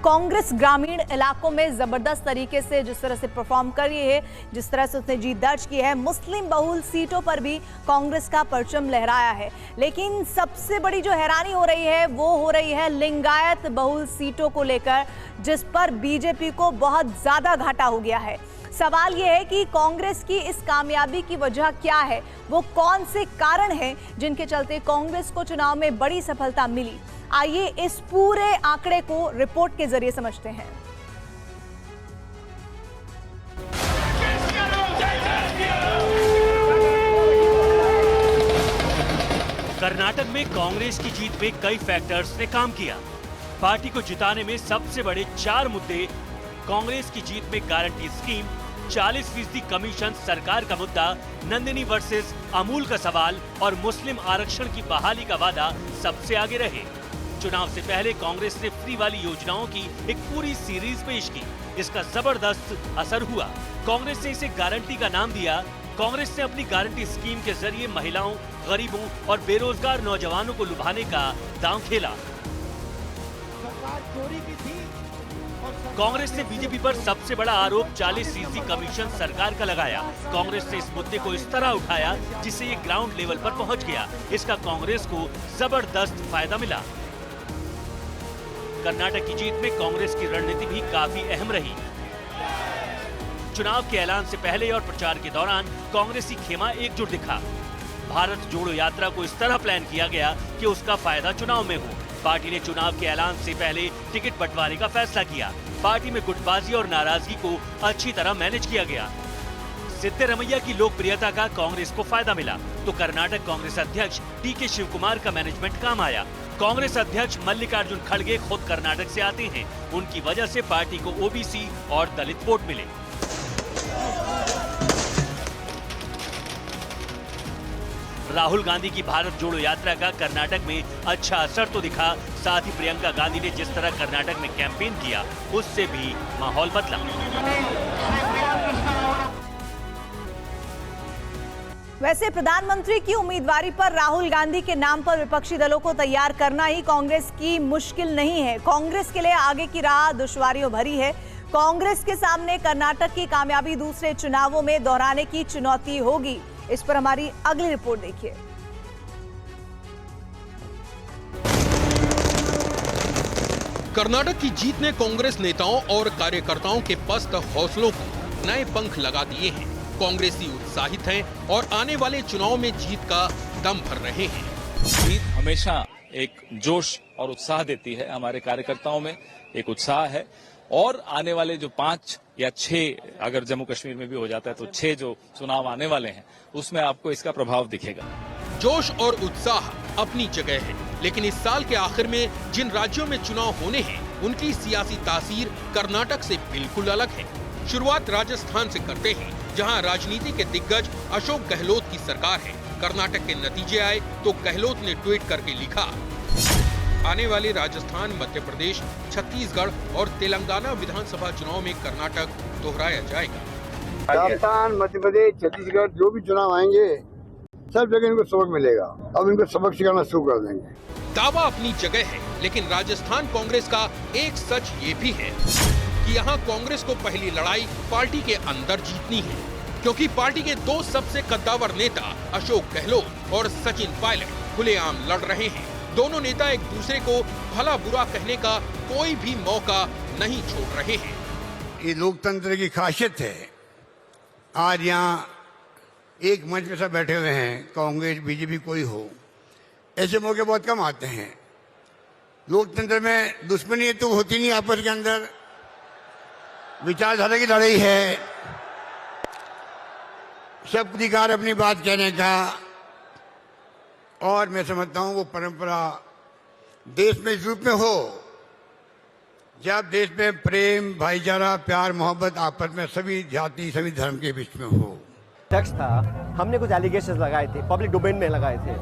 कांग्रेस ग्रामीण इलाकों में जबरदस्त तरीके से जिस तरह से परफॉर्म कर रही है, जिस तरह से उसने जीत दर्ज की है, मुस्लिम बहुल सीटों पर भी कांग्रेस का परचम लहराया है। लेकिन सबसे बड़ी जो हैरानी हो रही है वो हो रही है लिंगायत बहुल सीटों को लेकर, जिस पर बीजेपी को बहुत ज्यादा घाटा हो गया है। सवाल यह है कि कांग्रेस की इस कामयाबी की वजह क्या है, वो कौन से कारण हैं जिनके चलते कांग्रेस को चुनाव में बड़ी सफलता मिली। आइए इस पूरे आंकड़े को रिपोर्ट के जरिए समझते हैं। कर्नाटक में कांग्रेस की जीत में कई फैक्टर्स ने काम किया। पार्टी को जिताने में सबसे बड़े 4 मुद्दे कांग्रेस की जीत में गारंटी स्कीम, 40% कमीशन सरकार का मुद्दा, नंदिनी वर्सेस अमूल का सवाल और मुस्लिम आरक्षण की बहाली का वादा सबसे आगे रहे। चुनाव से पहले कांग्रेस ने फ्री वाली योजनाओं की एक पूरी सीरीज पेश की। इसका जबरदस्त असर हुआ। कांग्रेस ने इसे गारंटी का नाम दिया। कांग्रेस ने अपनी गारंटी स्कीम के जरिए महिलाओं, गरीबों और बेरोजगार नौजवानों को लुभाने का दांव खेला। कांग्रेस ने बीजेपी पर सबसे बड़ा आरोप 40% कमीशन सरकार का लगाया। कांग्रेस ने इस मुद्दे को इस तरह उठाया जिससे ये ग्राउंड लेवल पर पहुंच गया। इसका कांग्रेस को जबरदस्त फायदा मिला। कर्नाटक की जीत में कांग्रेस की रणनीति भी काफी अहम रही। चुनाव के ऐलान से पहले और प्रचार के दौरान कांग्रेसी खेमा एकजुट दिखा। भारत जोड़ो यात्रा को इस तरह प्लान किया गया कि उसका फायदा चुनाव में हो। पार्टी ने चुनाव के ऐलान से पहले टिकट बंटवारे का फैसला किया। पार्टी में गुटबाजी और नाराजगी को अच्छी तरह मैनेज किया गया। सिद्धरमैया की लोकप्रियता का कांग्रेस को फायदा मिला तो कर्नाटक कांग्रेस अध्यक्ष डी.के. शिवकुमार का मैनेजमेंट काम आया। कांग्रेस अध्यक्ष मल्लिकार्जुन खड़गे खुद कर्नाटक से आते हैं। उनकी वजह से पार्टी को ओबीसी और दलित वोट मिले। राहुल गांधी की भारत जोड़ो यात्रा का कर्नाटक में अच्छा असर तो दिखा, साथ ही प्रियंका गांधी ने जिस तरह कर्नाटक में कैंपेन किया उससे भी माहौल बदला। वैसे प्रधानमंत्री की उम्मीदवारी पर राहुल गांधी के नाम पर विपक्षी दलों को तैयार करना ही कांग्रेस की मुश्किल नहीं है। कांग्रेस के लिए आगे की राह दुश्वारियों भरी है। कांग्रेस के सामने कर्नाटक की कामयाबी दूसरे चुनावों में दोहराने की चुनौती होगी। इस पर हमारी अगली रिपोर्ट देखिए। कर्नाटक की जीत ने कांग्रेस नेताओं और कार्यकर्ताओं के पस्त हौसलों को नए पंख लगा दिए हैं। कांग्रेसी उत्साहित हैं और आने वाले चुनाव में जीत का दम भर रहे हैं। जीत हमेशा एक जोश और उत्साह देती है। हमारे कार्यकर्ताओं में एक उत्साह है और आने वाले जो 5 या 6, अगर जम्मू कश्मीर में भी हो जाता है तो 6 जो चुनाव आने वाले हैं उसमें आपको इसका प्रभाव दिखेगा। जोश और उत्साह अपनी जगह है, लेकिन इस साल के आखिर में जिन राज्यों में चुनाव होने हैं उनकी सियासी तासीर कर्नाटक से बिल्कुल अलग है। शुरुआत राजस्थान से करते हैं, जहां राजनीति के दिग्गज अशोक गहलोत की सरकार है। कर्नाटक के नतीजे आए तो गहलोत ने ट्वीट करके लिखा, आने वाले राजस्थान, मध्य प्रदेश, छत्तीसगढ़ और तेलंगाना विधानसभा चुनाव में कर्नाटक दोहराया जाएगा। राजस्थान, मध्य प्रदेश, छत्तीसगढ़ जो भी चुनाव आएंगे सब जगह इनको सबक मिलेगा। अब इनको सबक सिखाना शुरू कर देंगे। दावा अपनी जगह है, लेकिन राजस्थान कांग्रेस का एक सच ये भी है कि यहाँ कांग्रेस को पहली लड़ाई पार्टी के अंदर जीतनी है, क्योंकि पार्टी के 2 सबसे कद्दावर नेता अशोक गहलोत और सचिन पायलट खुलेआम लड़ रहे हैं। दोनों नेता एक दूसरे को भला बुरा कहने का कोई भी मौका नहीं छोड़ रहे हैं। ये लोकतंत्र की खासियत है। आज यहाँ एक मंच पे सब बैठे हुए हैं, कांग्रेस, बीजेपी कोई हो, ऐसे मौके बहुत कम आते हैं। लोकतंत्र में दुश्मनी तो होती नहीं, आपस के अंदर विचारधारा की लड़ाई है, सब अधिकार अपनी बात कहने का। और मैं समझता हूं वो परंपरा देश में इस रूप में हो जब देश में प्रेम, भाईचारा, प्यार, मोहब्बत आपस में सभी जाति, सभी धर्म के बीच में हो। टैक्स था, हमने कुछ एलिगेशंस लगाए थे, पब्लिक डोमेन में लगाए थे।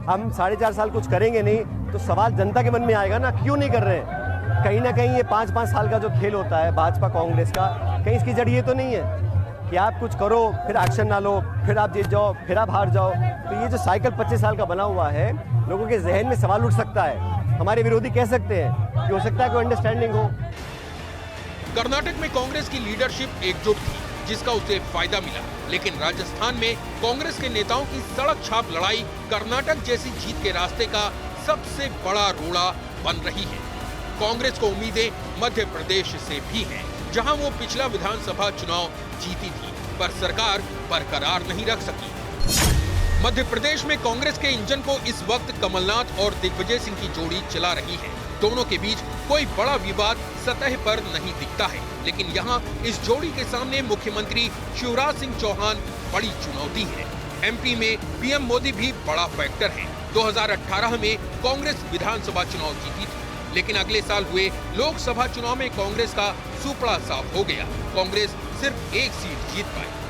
हम 4.5 साल कुछ करेंगे नहीं तो सवाल जनता के मन में आएगा ना, क्यों नहीं कर रहे। कहीं ना कहीं ये 5-5 साल का जो खेल होता है भाजपा कांग्रेस का, कहीं इसकी जड़ ये तो नहीं है कि आप कुछ करो फिर एक्शन ना लो, फिर आप जीत जाओ, फिर आप हार जाओ। तो ये जो साइकिल 25 साल का बना हुआ है, लोगों के जहन में सवाल उठ सकता है। हमारे विरोधी कह सकते हैं कि हो सकता है कोई अंडरस्टैंडिंग हो। कर्नाटक में कांग्रेस की लीडरशिप एकजुट थी, जिसका उसे फायदा मिला, लेकिन राजस्थान में कांग्रेस के नेताओं की सड़क छाप लड़ाई कर्नाटक जैसी जीत के रास्ते का सबसे बड़ा रोड़ा बन रही है। कांग्रेस को उम्मीदें मध्य प्रदेश से भी हैं, जहां वो पिछला विधानसभा चुनाव जीती थी, पर सरकार बरकरार नहीं रख सकी। मध्य प्रदेश में कांग्रेस के इंजन को इस वक्त कमलनाथ और दिग्विजय सिंह की जोड़ी चला रही है। दोनों के बीच कोई बड़ा विवाद सतह पर नहीं दिखता है, लेकिन यहाँ इस जोड़ी के सामने मुख्यमंत्री शिवराज सिंह चौहान बड़ी चुनौती है। एमपी में पीएम मोदी भी बड़ा फैक्टर है। 2018 में कांग्रेस विधानसभा चुनाव जीती थी, लेकिन अगले साल हुए लोकसभा चुनाव में कांग्रेस का सुपड़ा साफ हो गया। कांग्रेस सिर्फ एक सीट जीत पाई।